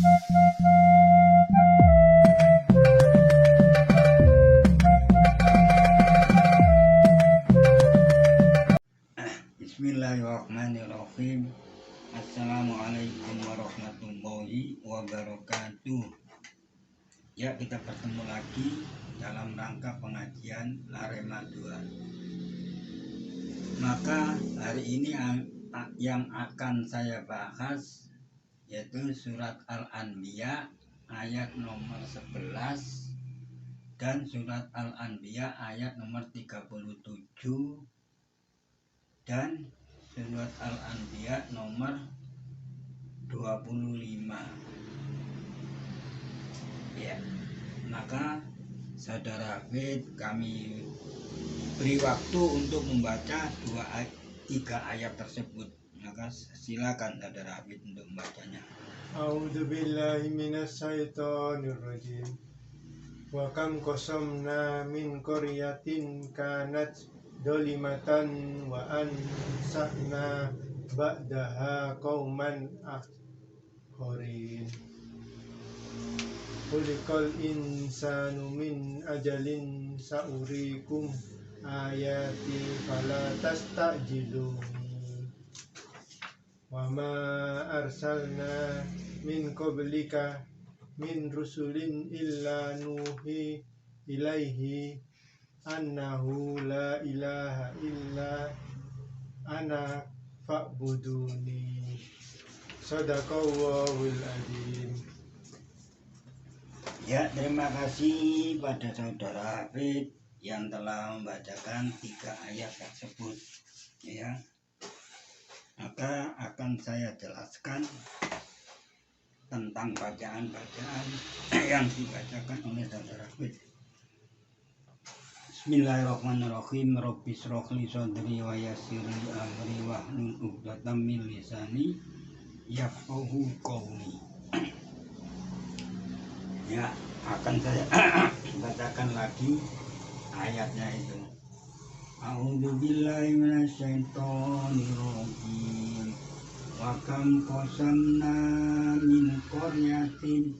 Bismillahirrahmanirrahim. Assalamualaikum warahmatullahi wabarakatuh. Ya, kita bertemu lagi dalam rangka pengajian Larema 2. Maka hari ini yang akan saya bahas yaitu surat Al-Anbiya ayat nomor 11 dan surat Al-Anbiya ayat nomor 37 dan surat Al-Anbiya nomor 25. Ya, maka saudara Hafid kami beri waktu untuk membaca 3 ayat tersebut. Maka silakan saudara Hafid untuk membacanya. A'udzubillahi minasyaitonirrajim. Wa kam qasamna min qaryatin kanat dolimatan wa ansa'na ba'daha qauman akharin. Khuliqal insanu min ajalin sa'urikum ayati fala tastajiluni. Wa ma arsalna min qablika min rusulin illa nuhi ilaihi annahu la ilaha illa ana fa'buduni. Shadaqallahul adzim. Ya, terima kasih pada saudara Hafid yang telah membacakan 3 ayat tersebut. Ya, maka akan saya jelaskan tentang bacaan-bacaan yang dibacakan oleh saudara Hafid. Bismillahirrahmanirrahim. Rabbi shrah li sadri wa yassir li amri wahlul 'uqdatam min lisani yafqahu qawli. Ya, akan saya bacakan lagi ayatnya itu. A'udzubillahi minasyaitonirrajim. Wa kam qasamna min qaryatin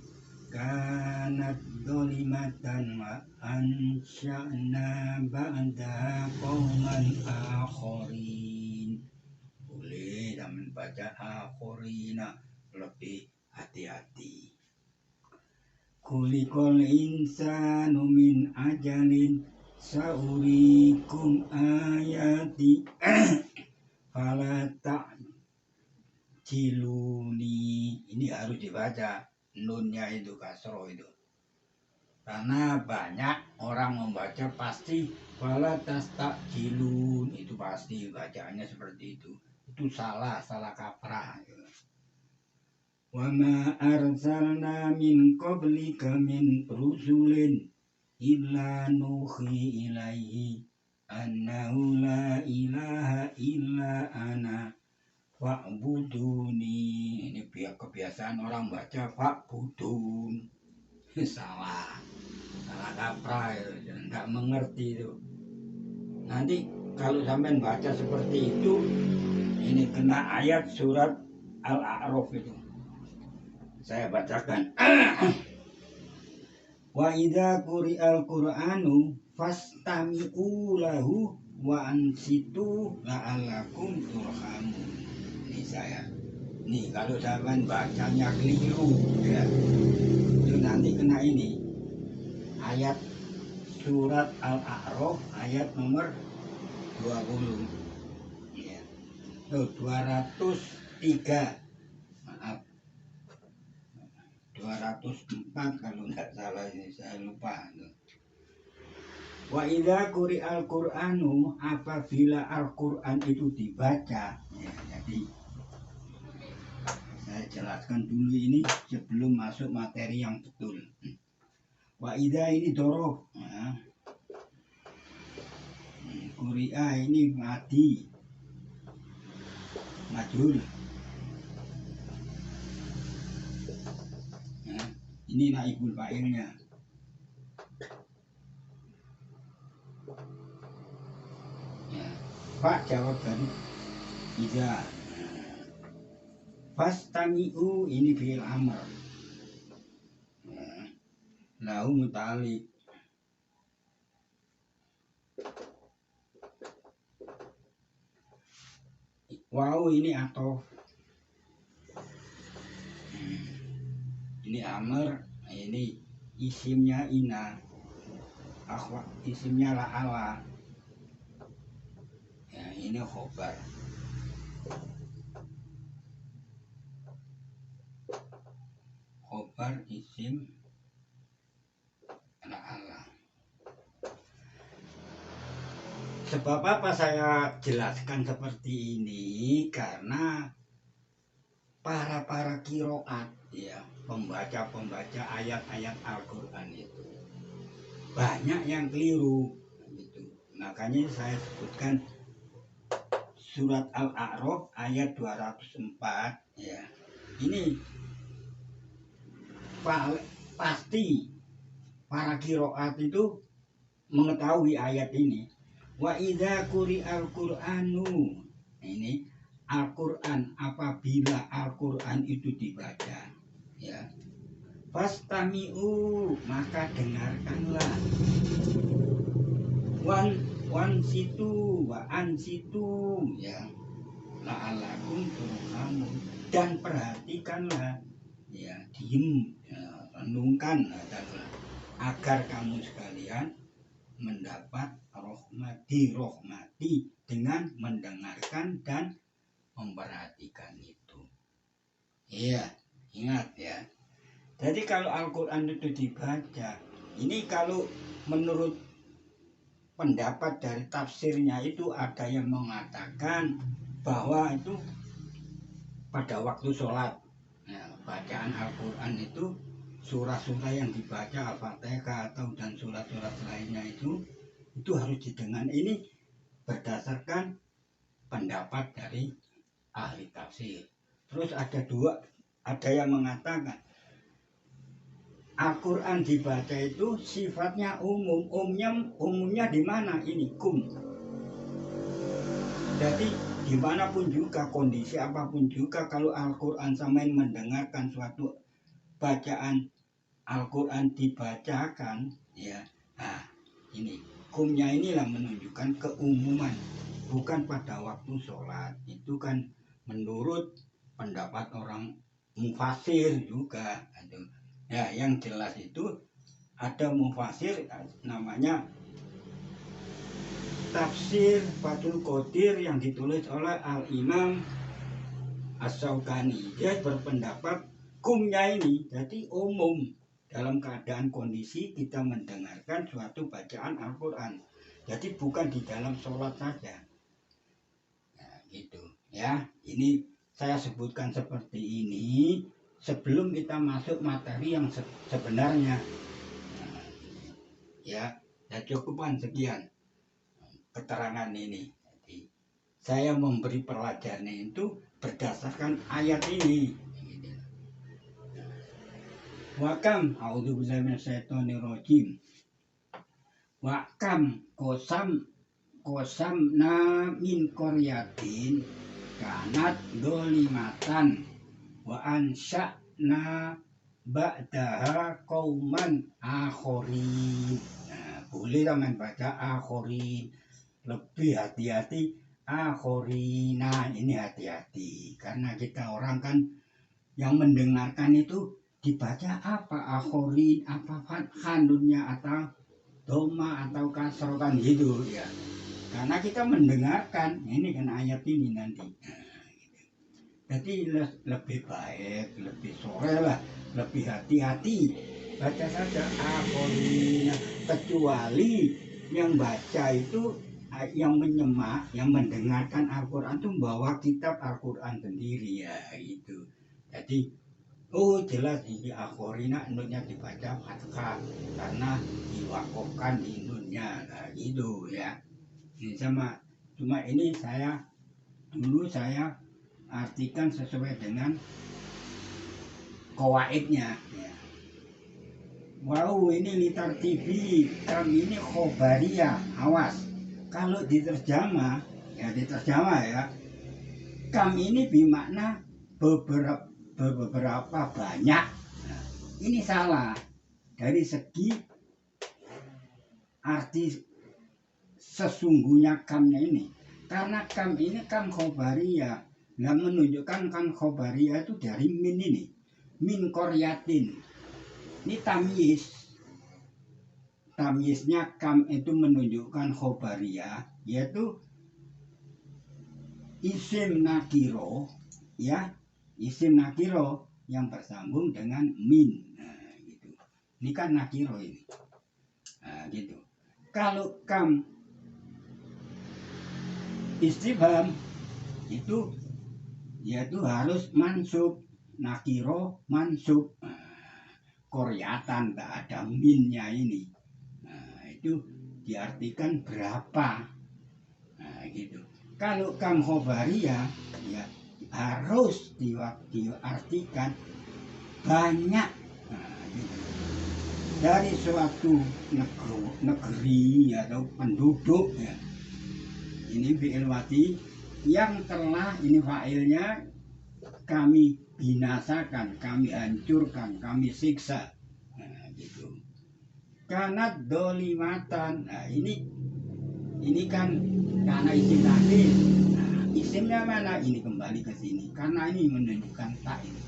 kanat dolimatan wa ansya'na ba'daha qauman akharin. Boleh jangan baca akhirina, lebih hati-hati. Khuliqal insanu min ajalin sa'urikum ayati fala ta'jiluni. Ini harus dibaca, nunnya itu kasroh itu, karena banyak orang membaca pasti fala tastajilun, itu pasti bacaannya seperti itu salah kaprah. Wa ma arsalna min qablika min rusulin illa nuhi ilaihi annahu la ilaha illa ana fa'buduni. Ini kebiasaan orang baca fa'budun. salah kaprah itu, enggak mengerti itu. Nanti kalau sampai baca seperti itu, ini kena ayat surat Al-A'raf itu. Saya bacakan. Wa idza quri'al Qur'anu fastami'u lahu wa ansitu la'allakum turhamun. Ini saya. Nih kalau sampean bacanya keliru ya, itu nanti kena ini. Ayat surat Al-A'raf ayat nomor 20. Ya. 203. 204 kalau nggak salah, ini saya lupa. Wa idza quri'al Qur'anu, apabila Al-Qur'an itu dibaca ya, jadi saya jelaskan dulu ini sebelum masuk materi yang betul. Wa idza ini dorof ya. Quri'a ini madi majhul. Ini naibul fa'ilnya. Ya. Pak jawaban idza. Fastami'u ini fi'il amr. lahu mutalik. Wow, ini atof. Ini amr, ini isimnya ina, akhwa isimnya la'ala. Ya, ini khobar. Khobar isim la'ala. Sebab apa saya jelaskan seperti ini? Karena para kiroat, ya, pembaca ayat-ayat Al-Quran itu banyak yang keliru gitu. Makanya saya sebutkan surat Al-A'raf ayat 204, ya. Ini pasti para kiroat itu mengetahui ayat ini. Wa idza quri'al Qur'anu, ini Al-Quran, apabila Al-Quran itu dibaca, ya, fastami'u, maka dengarkanlah, wan situ wa an situ, ya, la'alakum turhamun, dan perhatikanlah, ya, diem, ya, renungkan adalah agar kamu sekalian mendapat rohmati dengan mendengarkan dan memperhatikan itu. Iya, ingat ya. Jadi kalau Al-Quran itu dibaca, ini kalau menurut pendapat dari tafsirnya itu ada yang mengatakan bahwa itu pada waktu sholat, ya, bacaan Al-Quran itu surah-surah yang dibaca Al-Fatihah atau dan surat-surat lainnya itu harus didengar. Ini berdasarkan pendapat dari ahli tafsir. Terus ada yang mengatakan Al-Quran dibaca itu sifatnya umum. Umumnya di mana? Ini kum. Jadi dimanapun juga, kondisi apapun juga, kalau Al-Quran sampai mendengarkan suatu bacaan Al-Quran dibacakan, ya, nah ini kumnya inilah menunjukkan keumuman, bukan pada waktu sholat. Itu kan menurut pendapat orang mufasir juga. Ya, yang jelas itu ada mufasir namanya Tafsir Fathul Qadir yang ditulis oleh Al-Imam As-Syaukani. Dia berpendapat kumnya ini jadi umum dalam keadaan kondisi kita mendengarkan suatu bacaan Al-Quran. Jadi bukan di dalam sholat saja. Nah, gitu ya. Ini saya sebutkan seperti ini sebelum kita masuk materi yang sebenarnya. Nah, ya, cukupan sekian keterangan ini. Jadi, saya memberi pelajaran itu berdasarkan ayat ini. Wakam, a'udzubillahi minasyaitonirrajim. Wakam kosamna min qaryatin kanat dolimatan wa ansya'na ba'daha qauman akhorin. Nah, boleh teman baca akhorin. Lebih hati-hati akhorina, ini hati-hati karena kita orang kan yang mendengarkan itu dibaca apa akhorin, apa handunnya atau doma atau kasro kan gitu ya, karena kita mendengarkan ini kan ayat ini nanti. Jadi lebih baik, lebih sore lah, lebih hati-hati baca saja akhorina, kecuali yang baca itu yang menyemak, yang mendengarkan Al-Quran itu membawa kitab Al-Quran sendiri ya gitu. Jadi jelas ini akhorina nunnya dibaca fathah karena diwakofkan di nunnya gitu ya. Ini sama, cuma ini saya artikan sesuai dengan qawaidnya ya. Wow, ini litar TV kami ini khobariyah, awas. Kalau diterjemah ya, kami ini bermakna beberapa banyak. Nah, ini salah. dari segi arti sesungguhnya kamnya ini. Karena kam ini kam khobariyah. Nah, menunjukkan kam khobariyah itu dari min ini. Min koryatin. Ini tamyiz. Tamyiznya kam itu menunjukkan khobariyah, yaitu isim nakiro, ya, isim nakiro yang bersambung dengan min. Nah, gitu. Ini kan nakiro ini. Nah, gitu. Kalau kam istifham itu yaitu harus mansub, nakiro mansub. Nah, koryatan tak ada minnya ini. Nah, itu diartikan berapa. Nah, gitu. Kalau kam khobariyah ya harus diartikan banyak. Nah, gitu. Dari suatu negeri atau penduduk ya. Ini fi'il mati yang telah ini fa'ilnya kami binasakan, kami hancurkan, kami siksa. Nah, gitu. Karena dolimatan. Nah, ini kan karena isim nakir. Nah, isimnya mana? Ini kembali ke sini. Karena ini menunjukkan tak ini.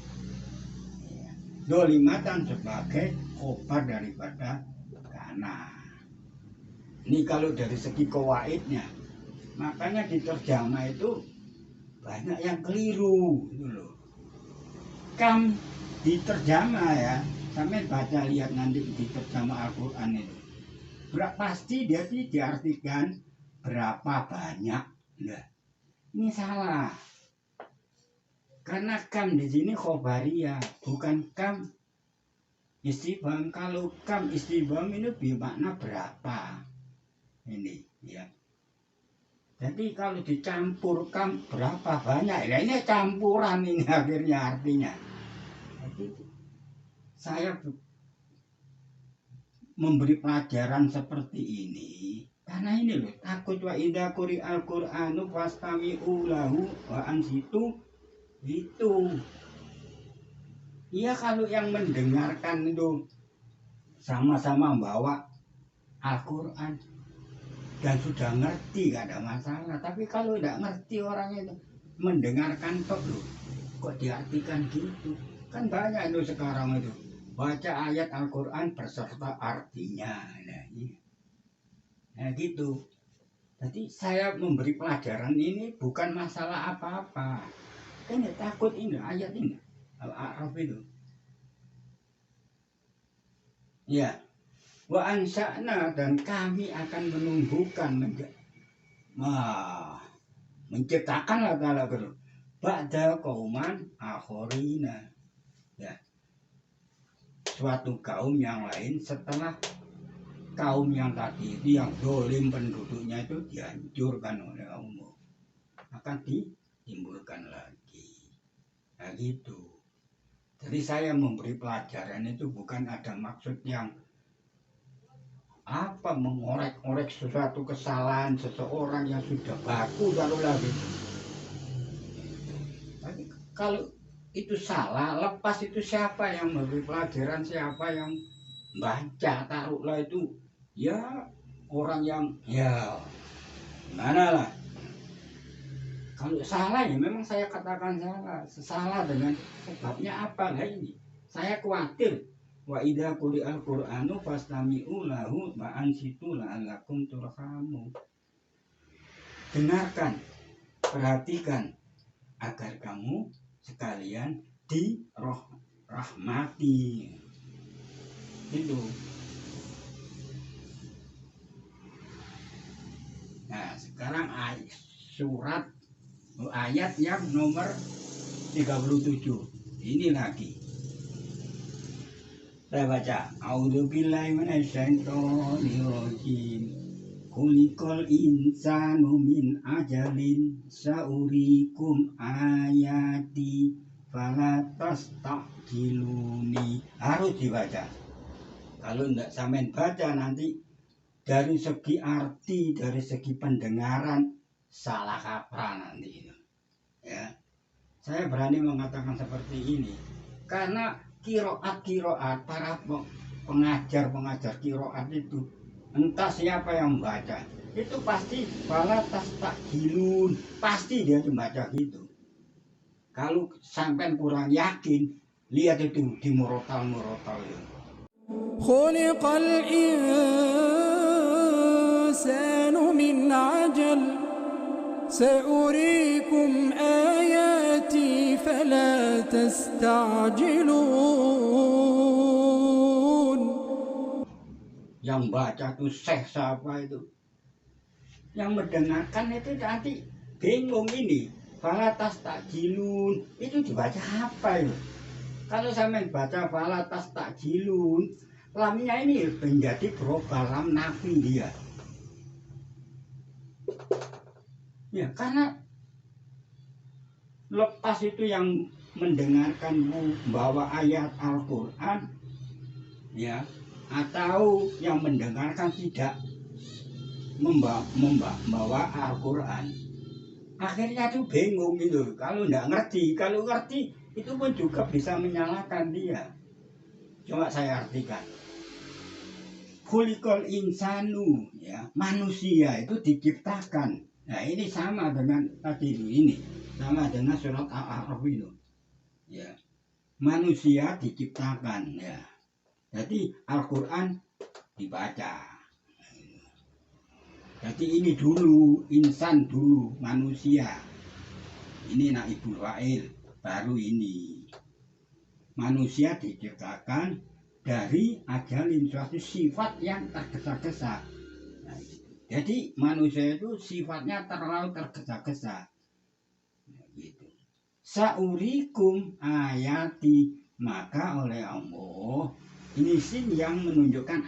Ya. Dolimatan sebagai khobar daripada karena. Ini kalau dari segi kawaidnya. Makanya di terjemah itu banyak yang keliru gitu loh. Kam di terjemah ya, sampai baca lihat nanti di terjemah Al-Quran itu. Pasti dia diartikan berapa banyak. Nah, ini salah. Karena kam di sini khobariyah, bukan kam istifham. Kalau kam istifham ini bermakna berapa. Ini ya. Jadi kalau dicampurkan berapa banyak, ya ini campuran ini akhirnya artinya. Jadi saya memberi pelajaran seperti ini karena ini loh, takut wa idza quri al-Qur'anu fastami'u lahu wa ansitu itu. Iya, kalau yang mendengarkan itu sama-sama bawa Al-Quran dan sudah ngerti gak ada masalah. Tapi kalau tidak ngerti orang itu mendengarkan tok loh, kok diartikan gitu. Kan banyak itu sekarang itu baca ayat Al-Quran berserta artinya. Nah gitu. Jadi saya memberi pelajaran ini bukan masalah apa-apa. Ini takut ini ayat ini Al-A'raf itu. Ya. Wa ansa'na, dan kami akan menumbuhkan menciptakanlah ta'ala gitu. Ba'da qauman akhorina. Ya. Suatu kaum yang lain setelah kaum yang tadi itu yang dolim penduduknya itu dihancurkan oleh Allah. Akan ditimbulkan lagi. Nah gitu. Jadi saya memberi pelajaran itu bukan ada maksud yang mengorek-orek sesuatu kesalahan seseorang yang sudah baku lalu lagi. Tapi kalau itu salah, lepas itu siapa yang memberi pelajaran, siapa yang baca, taruhlah itu ya orang yang ya mana lah. Kalau salah ya memang saya katakan salah dengan sebabnya apa lah ini. Saya khawatir. Wa idza quri'al Qur'anu fastami'u lahu wa ansitu la'allakum turhamun. Dengarkan, perhatikan agar kamu sekalian dirahmati. Itu. Nah, sekarang surat ayat yang nomor 37. Ini lagi. Saya baca, A'udzubillahi minasyaitonirrajim. Khuliqal insanu min ajalin saurikum ayati fala tasta'jiluni. Harus dibaca. Kalau enggak sampean baca nanti dari segi arti, dari segi pendengaran salah kaprah nanti itu. Ya. Saya berani mengatakan seperti ini karena kiroat para pengajar qiraat itu, entah siapa yang baca, itu pasti fala tastajilun, pasti dia membaca gitu. Kalau sampai kurang yakin, lihat itu di murotal ya. Khuliqal insanu min ajal Sa'urikum ayati fala tastajilun. Yang baca tuh syekh siapa itu? Yang mendengarkan itu nanti bingung ini. Fala tastajilun itu dibaca apa itu? Kalau sampai baca fala tastajilun, lamnya ini menjadi berubah lam nafi dia. Ya, karena lepas itu yang mendengarkan membawa ayat Al-Quran, ya, atau yang mendengarkan tidak membawa Al-Quran, akhirnya tuh bingung gitu. Kalau nggak ngerti, kalau ngerti itu pun juga bisa menyalahkan dia. Coba saya artikan. Khuliqal insanu, ya, manusia itu diciptakan. Nah, ini sama dengan tadi ini, sama dengan surat Al-A'raf itu. Ya. Manusia diciptakan, ya. Jadi Al-Qur'an dibaca. Jadi ini dulu, insan dulu, manusia. Ini naibul fa'il, baru ini. Manusia diciptakan dari ajalin suatu sifat yang tergesa-gesa. Nah, jadi manusia itu sifatnya terlalu tergesa-gesa. Nah, gitu. Saurikum ayati, maka oleh Allah ini sin yang menunjukkan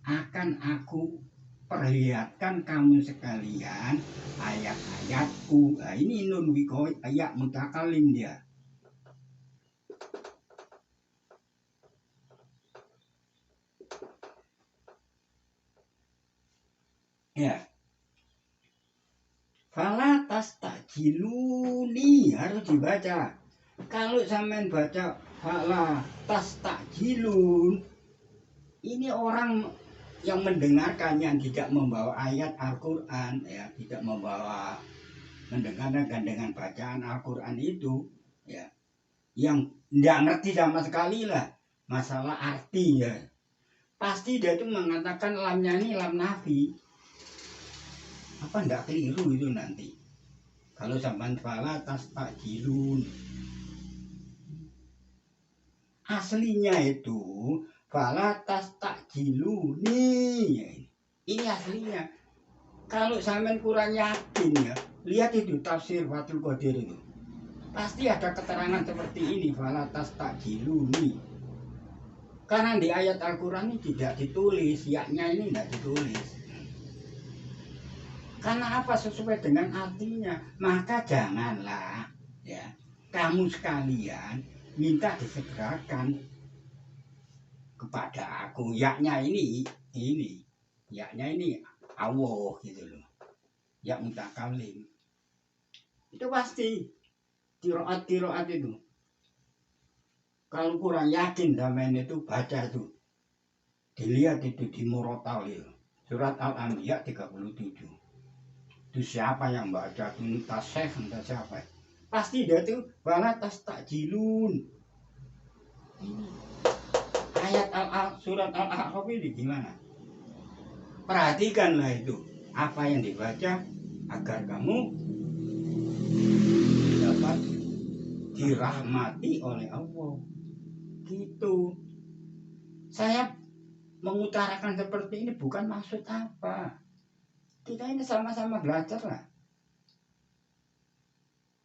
akan aku perlihatkan kamu sekalian ayat-ayatku. Nah, ini nun wikoy, ayat mutakalim dia. Ya. Fala tastajiluni harus dibaca. Kalau sampean baca fala tastajilun, ini orang yang mendengarkan yang tidak membawa ayat Al-Quran, ya, tidak membawa mendengarkan dengan bacaan Al-Quran itu, ya, yang tidak ngerti sama sekali lah masalah artinya. Pasti dia itu mengatakan lamnya ini lam nafi. Apa ndak keliru itu nanti kalau sampai fala tastajilun, aslinya itu fala tastajiluni, ini aslinya. Kalau sampai kurang yakin, ya, lihat itu tafsir Fathul Qadir itu, pasti ada keterangan seperti ini, fala tastajiluni. Karena di ayat Al-Quran ini tidak ditulis, yaknya ini tidak ditulis. Karena apa? Sesuai dengan artinya. Maka janganlah, ya, kamu sekalian minta disegerakan kepada aku. Yaknya ini, yaknya ini Allah gitu loh. Yak mutakalim. Itu pasti qiraat itu. Kalau kurang yakin sama itu baca itu. Dilihat itu di murotal itu. Surat Al-Anbiya 37. Itu siapa yang baca, entah syekh, entah siapa, pasti dia tuh fala tastajilun. Ini ayat surat Al-A'raf ini gimana? Perhatikanlah itu apa yang dibaca agar kamu dapat dirahmati oleh Allah. Gitu. Saya mengutarakan seperti ini bukan maksud apa. Kita ini sama-sama belajar lah.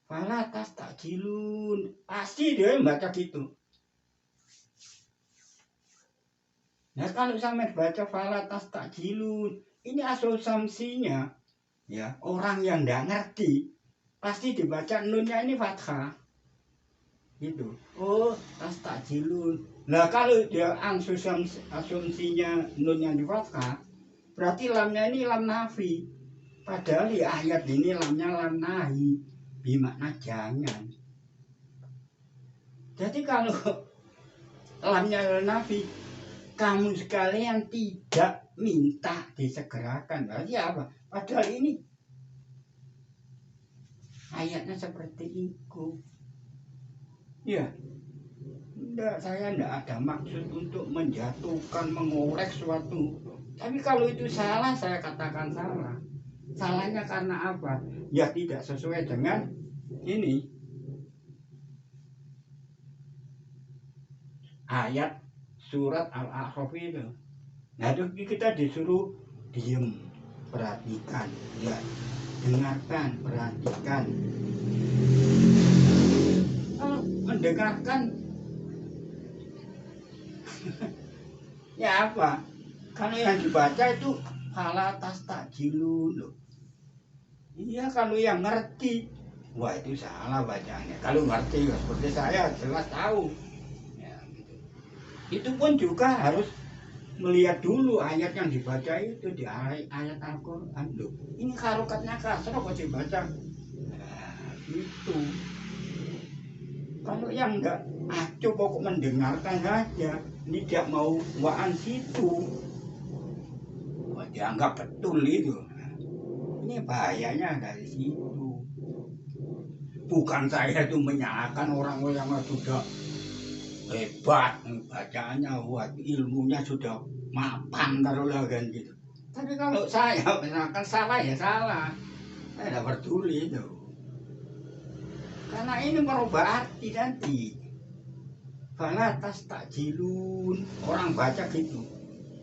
Fala tastajilun, pasti dia membaca gitu. Nah, kalau sampai baca fala tastajilun, ini asumsinya, ya, orang yang tidak ngerti pasti dibaca nunnya ini fathah. Gitu. Oh, tastajilun. Nah, kalau dia asumsinya nunnya di fathah, berarti lamnya ini lam nafi. Padahal di ayat ini lamnya lam nahi, bermakna jangan. Jadi kalau lamnya lam nafi, kamu sekalian tidak minta disegerakan. Berarti apa? Padahal ini ayatnya seperti itu. Ya, enggak, saya enggak ada maksud untuk menjatuhkan, mengorek suatu. Tapi kalau itu salah, saya katakan salah. Salahnya karena apa? Ya tidak sesuai dengan ini ayat surat Al-A'raf itu. Nah itu kita disuruh diem, perhatikan, ya, dengarkan, perhatikan. Kalau mendengarkan ya apa? Kalau yang dibaca itu fala tastajilun loh. Iya, kalau yang ngerti, wah itu salah bacanya. Kalau ngerti ya seperti saya jelas tahu. Ya, gitu. Itu pun juga harus melihat dulu ayat yang dibaca itu di ayat Al-Quran loh. Ini harokatnya kasar kok dibaca. Nah, gitu. Kalau yang enggak acuh pokok mendengarkan saja, tidak mau waan situ, wah, dianggap betul itu. Ini bahayanya dari situ. Bukan saya itu menyalahkan orang-orang yang sudah hebat bacaannya, wah, ilmunya sudah mapan taruhlah kan gitu. Tapi kalau saya misalkan salah ya salah, saya tidak peduli itu. Karena ini merubah arti nanti. Fala tastajilun, orang baca gitu.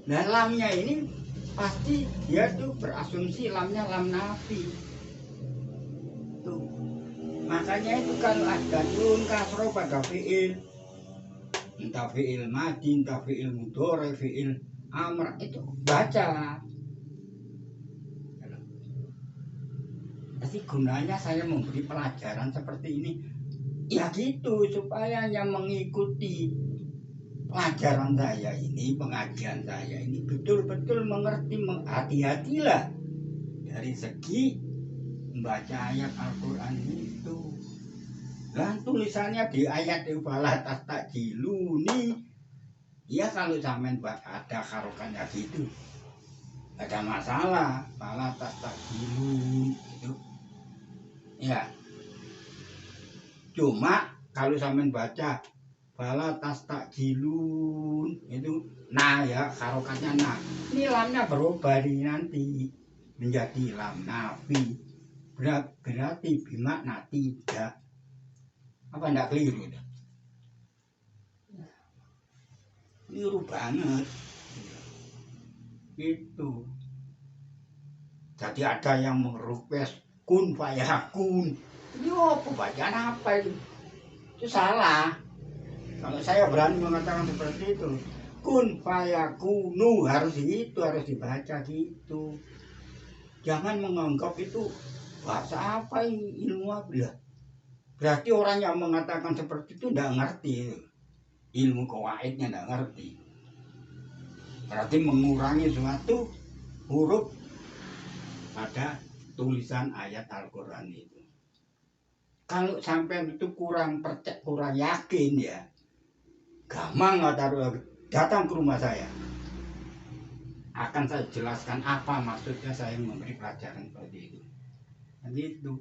Nah lamnya ini pasti dia tuh berasumsi lamnya lam nafi. Tuh. Makanya itu kalau ada nun kasro pada fi'il, entah fi'il madin, entah fi'il mudhari, fi'il amr, itu baca. Jadi gunanya saya memberi pelajaran seperti ini, ya gitu, supaya yang mengikuti pelajaran saya ini, pengajian saya ini betul-betul mengerti, hati-hatilah dari segi membaca ayat Al-Quran itu. Dan tulisannya di ayat fala tastajiluni, ya kalau sampean ada harokannya gitu, ada masalah. Fala tastajilun itu, ya. Cuma kalau sampean baca fala tastajilun itu nah ya harokatnya nah, ini lamnya berubah nanti menjadi lam nafi, berarti bermakna tidak. Apa enggak keliru? Keliru banget itu. Jadi ada yang merequest kun fayakun, ini apa bacaan apa itu? Itu salah. Kalau saya berani mengatakan seperti itu, kun fayakunu harus itu, harus dibaca gitu. Jangan menganggap itu bahasa apa ini, ilmu apa ya. Berarti orang yang mengatakan seperti itu tidak ngerti ilmu kawaidnya, tidak ngerti. Berarti mengurangi suatu huruf pada tulisan ayat Al-Quran itu. Kalau sampai itu kurang percaya, kurang yakin ya, gampang datang ke rumah saya. Akan saya jelaskan apa maksudnya saya memberi pelajaran seperti itu. Nanti itu.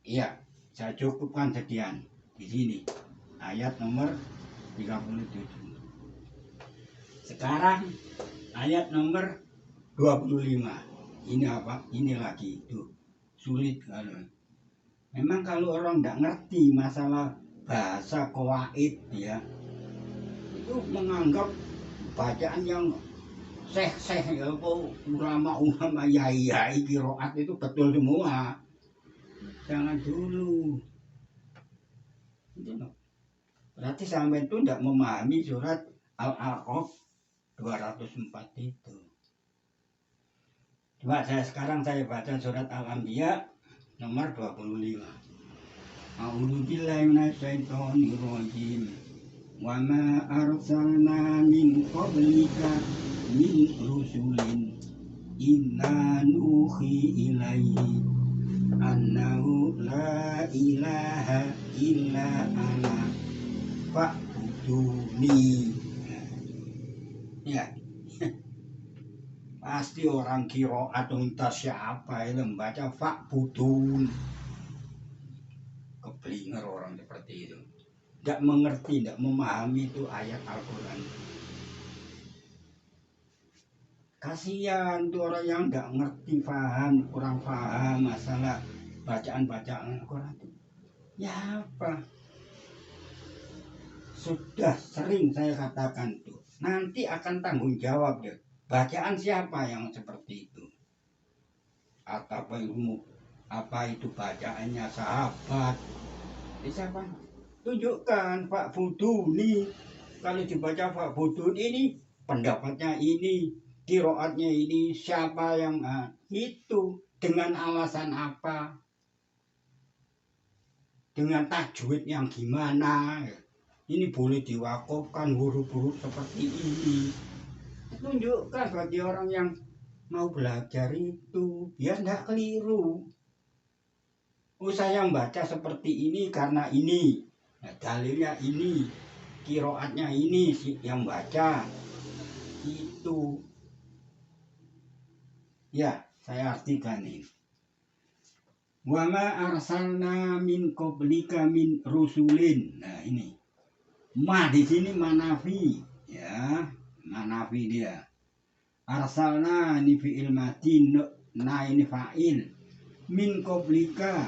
Iya, saya cukupkan sekian di sini. Ayat nomor 37. Sekarang ayat nomor 25. Ini apa? Ini lagi itu sulit kalau. Memang kalau orang tidak ngerti masalah bahasa qawaid ya, itu menganggap bacaan yang seh-seh ya, ulama-ulama yai-yai qiraat itu betul semua. Jangan dulu. Berarti sampai itu tidak memahami surat Al-A'raf 204 itu. Coba saya baca surat Al-Anbiya nomor 25. A'udzu billahi minasyaitonir rajim. Wa ma arsalna min qablika min rusulin inna nuhi ilaihi annahu la ilaha illa ana fa'buduni. Ya, pasti orang kiro atau entah siapa itu membaca fa'budun. Keblinger orang seperti itu. Tidak mengerti, tidak memahami itu ayat Al-Quran. Kasihan tuh orang yang nggak ngerti, kurang paham masalah bacaan-bacaan Al-Quran itu. Ya apa? Sudah sering saya katakan tuh, nanti akan tanggung jawab ya. Bacaan siapa yang seperti itu? Atau apa itu bacaannya sahabat? Ini siapa? Tunjukkan Pak Buduni. Kalau dibaca Pak Buduni ini pendapatnya ini, kiroatnya ini, siapa yang itu, dengan alasan apa, dengan tajwid yang gimana, ini boleh diwakafkan huruf-huruf seperti ini. Tunjukkan bagi orang yang mau belajar itu, biar tidak keliru. Oh, saya membaca seperti ini karena ini, nah, dalilnya ini, kiroatnya ini yang baca itu. Ya, saya artikan ini. Wa ma arsalna min qablika min rusulin. Nah, ini. Ma di sini manafi, ya, manafi dia. Arsalna ini fi'il madi, na ini fa'il. Min qablika,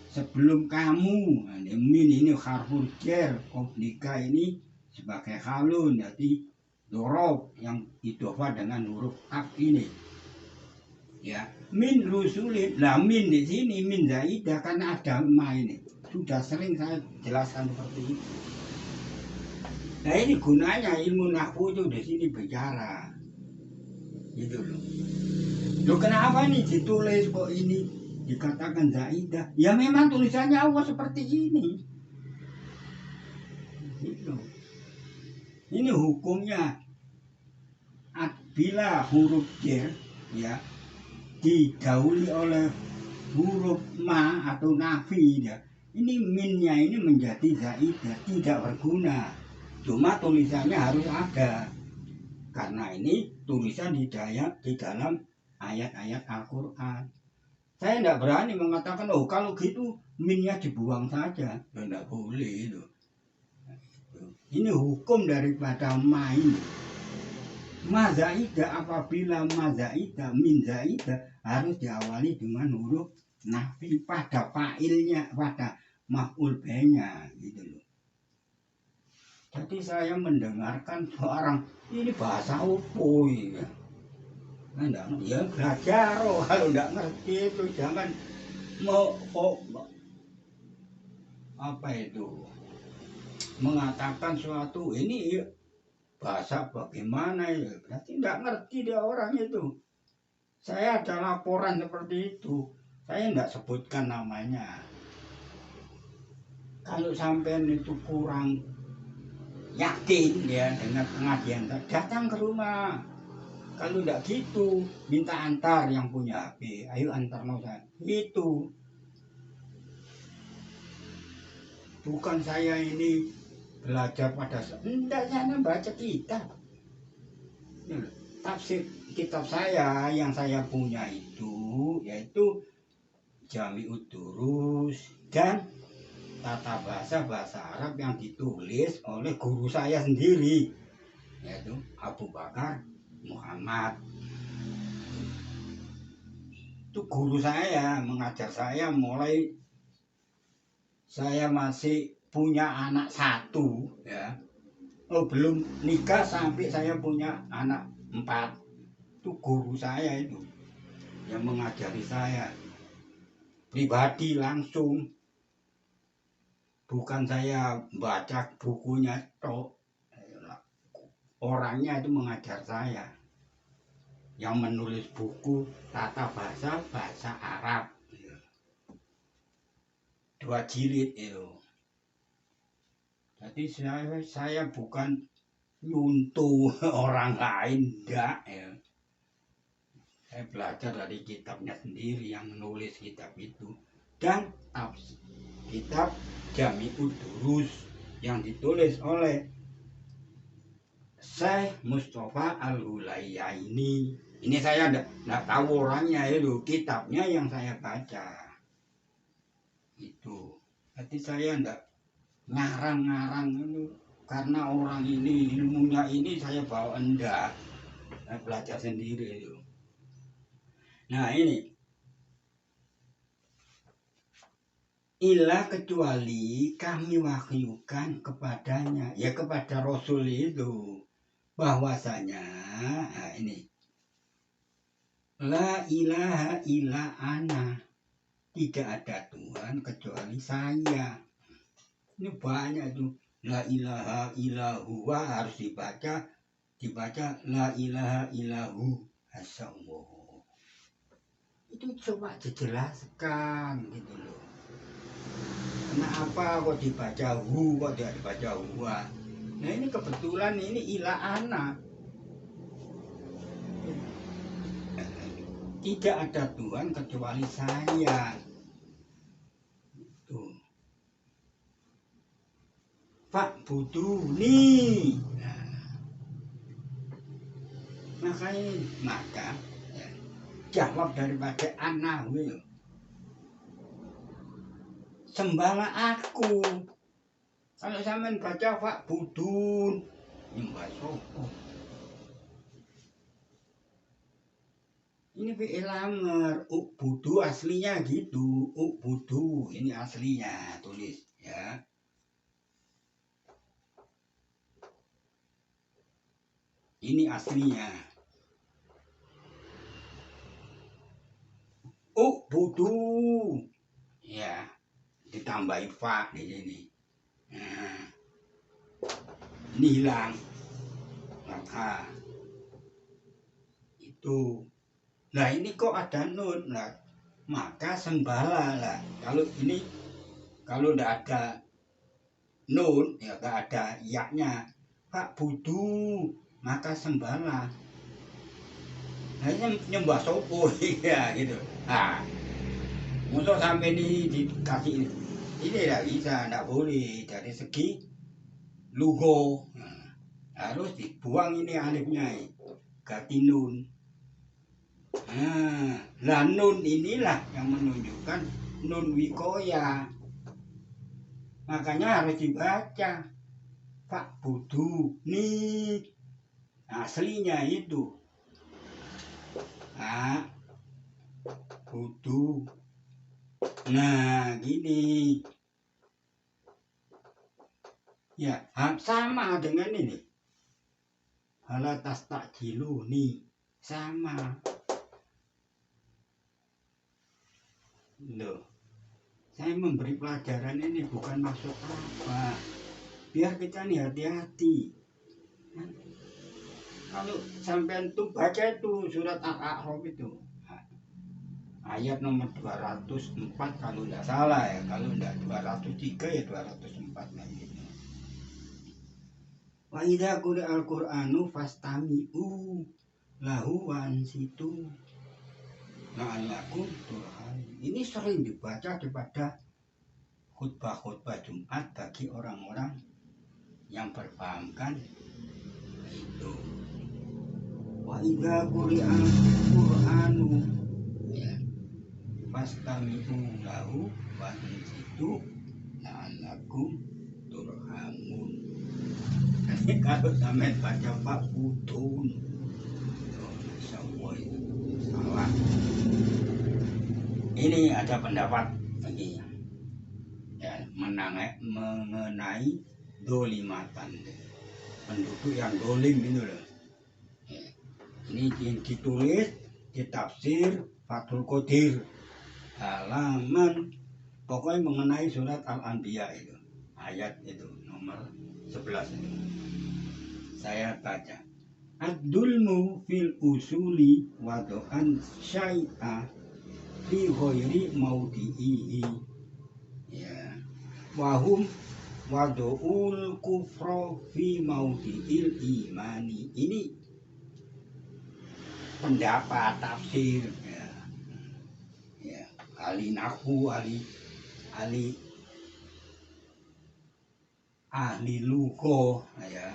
sebelum kamu. Nah, min ini harful jar, qablika ini sebagai halun, jadi dorob yang idhofah dengan huruf ab ini. Ya, min rusulin. Lah min di sini min zaidah karena ada ma ini. Sudah sering saya jelaskan seperti itu. Nah, ini gunanya ilmu nahwu itu di sini bicara. Gitu loh. Loh, kenapa nih ditulis kok ini dikatakan zaidah? Ya memang tulisannya Allah seperti ini. Gitu. Ini hukumnya. Bila huruf jar, ya, didahului oleh huruf ma atau nafi, ya, ini minnya ini menjadi zaidah, tidak berguna. Cuma tulisannya harus ada, karena ini tulisan di dalam ayat-ayat Al-Quran. Saya tidak berani mengatakan, oh kalau gitu minnya dibuang saja. Tidak boleh itu. Ini hukum daripada ma ini. Ma zaidah, apabila ma zaidah, min zaidah harus diawali dengan huruf nafi pada fa'ilnya, pada maf'ul bihnya, gitu loh. Jadi saya mendengarkan seorang, ini bahasa opo ya. Nah, ya belajar, oh, kalau tidak ngerti itu jangan mau apa itu mengatakan suatu ini bahasa bagaimana ya, berarti tidak ngerti dia orang itu. Saya ada laporan seperti itu, saya tidak sebutkan namanya. Kalau sampai itu kurang yakin ya dengan pengajian, datang ke rumah. Kalau tidak gitu, minta antar yang punya HP, ayo antar saya. Itu bukan saya ini belajar pada enggak, saya baca kitab. Tafsir kitab saya yang saya punya itu yaitu Jami'ud Durus dan tata bahasa Arab yang ditulis oleh guru saya sendiri, yaitu Abu Bakar Muhammad. Itu guru saya, mengajar saya mulai saya masih punya anak satu, ya. Oh, belum nikah sampai saya punya anak 4. Itu guru saya itu yang mengajari saya pribadi langsung. Bukan saya baca bukunya toh, orangnya itu mengajar saya, yang menulis buku tata bahasa Arab 2 jilid itu. Jadi saya bukan nyuntuh orang lain, enggak ya. Saya belajar dari kitabnya sendiri yang menulis kitab itu, dan kitab Jami'ud Durus yang ditulis oleh Syekh Mustafa Al-Hulaiyaini. Ini saya enggak tahu orangnya itu, kitabnya yang saya baca. Itu. Jadi saya enggak ngarang-ngarang itu karena orang ini ilmunya ini saya bawa enggak. Saya belajar sendiri itu. Nah, ini ilah kecuali kami wahyukan kepadanya, ya kepada Rasul itu, bahwasanya nah ini la ilaha illa ana, tidak ada Tuhan kecuali saya. Ini banyak tuh, la ilaha illa huwa harus dibaca la ilaha illahu hasallahu. Itu coba dijelaskan gitu loh. Kenapa kok dibaca hu, kok tidak dibaca huwa? Nah ini kebetulan ini ila ana. Tidak ada Tuhan kecuali saya. Tuh. Fa'buduni. Nah, maka ya, jawab daripada ana wil. Sembahlah aku. Kalau sampean baca fa'budun, nyembah sapa? Ini fi'il amr, ubudu aslinya gitu, ubudu ini aslinya, tulis ya. Ini aslinya. Ubudu. Ya, ditambahi fa di sini. Nah, ini hilang. Maka itu. Nah ini kok ada nun, nah, maka sembahlah lah. Kalau ini kalau tidak ada nun, ya tidak ada yaknya, Pak Budu, maka sembahlah. Nah ini nyembah sopo ya gitu. Nah, untuk sampai ini dikasih ini tidak bisa, tidak boleh dari segi lugo. Nah, harus dibuang ini alifnya, ganti nun. Nah, nun inilah yang menunjukkan nun wikoya. Makanya harus dibaca Pak Budu nih. Aslinya itu. Pak Budu. Nah, gini. Ya, sama dengan ini. Halatas takjilu nih. Sama. Loh, saya memberi pelajaran ini bukan maksud apa, biar kita nih hati-hati. Kalau sampean tuh baca itu surat Al-A'raf itu ayat nomor 204 kalau tidak salah ya, kalau tidak 203 ya 204 lah gitu. Wa idza quri'al Qur'anu fastami'u lahu wa ansitu la'allakum turhamun. Ini sering dibaca daripada khutbah-khutbah Jumat bagi orang-orang yang berpahamkan itu. Wa idza quri'al Qur'anu ya fastami'u lahu wa ansitu la'allakum turhamun. Jadi kalau sampai baca Pak Budun, salah. Ini ada pendapat lagi ya, mengenai dolimatan, penduduk yang dolim itu loh. Ya. Ini ditulis di tafsir Fathul Qadir halaman pokoknya mengenai surat Al-Anbiya itu, ayat itu nomor 11 itu. Saya baca. Ad-dulmu fil usuli wado'an syai'a fi ghairi maudi'ihi ya wahum wado'ul kufra fi maudi'il imani. Ini pendapat tafsir ya, ya ahli nahwu, ahli lugha ya.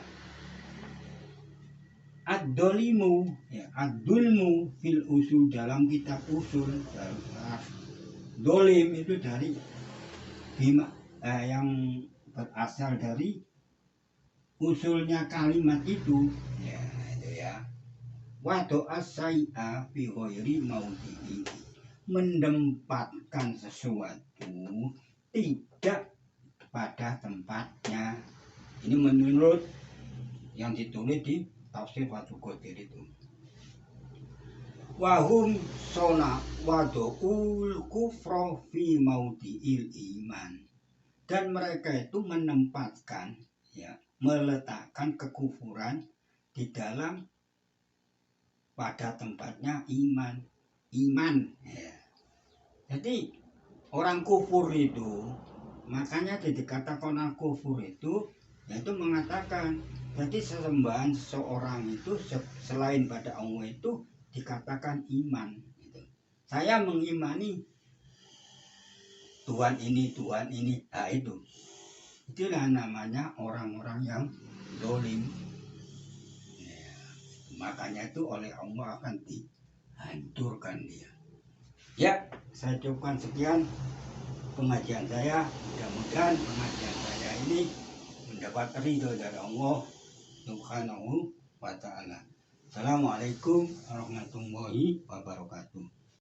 ad-dolimu, ya, ad-dulmu fil usul, dalam kitab usul, dolim itu dari bima, yang berasal dari usulnya kalimat itu, ya itu ya. Wado asai'a fi ghairi maudhi'i, menempatkan sesuatu tidak pada tempatnya. Ini menurut yang ditulis di tafsir Fathul Qadir itu. Wahum sona wadoul kufra fi maudhi'il iman, dan mereka itu menempatkan, ya, meletakkan kekufuran di dalam pada tempatnya iman ya. Jadi orang kufur itu, makanya dikatakan orang kufur itu, yaitu mengatakan, jadi sesembahan seseorang itu selain pada Allah itu dikatakan iman gitu. Saya mengimani Tuhan ini, nah itulah namanya orang-orang yang zalim. Makanya itu oleh Allah akan dihancurkan dia. Ya, saya cukupkan sekian pengajian saya. Mudah-mudahan pengajian saya ini mendapat ridho dari Allah Subhanahu wa ta'ala. Assalamualaikum warahmatullahi wabarakatuh.